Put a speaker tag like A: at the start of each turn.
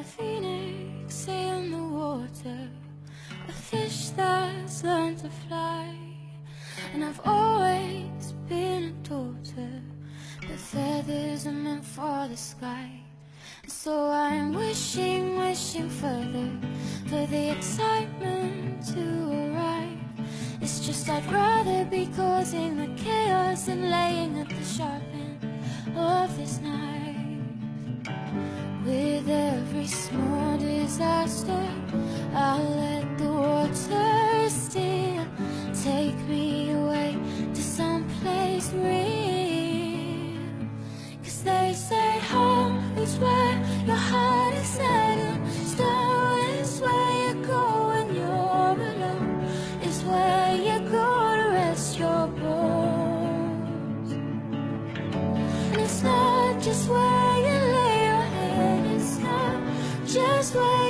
A: phoenix, say in the water, a fish that's learned to fly. And I've always been a daughter, but feathers are meant for the sky. And so I'm wishing, wishing further, for the excitement to arrive. It's just I'd rather be causing the chaos than laying at the sharp end of this knife. With every small disaster, I'll let the water steer, take me away to some place real. Cause they say home is where your heart is set, and stone is where you go when you're alone, is where you go to rest your bones. And it's not just where you lay your head, it's not just where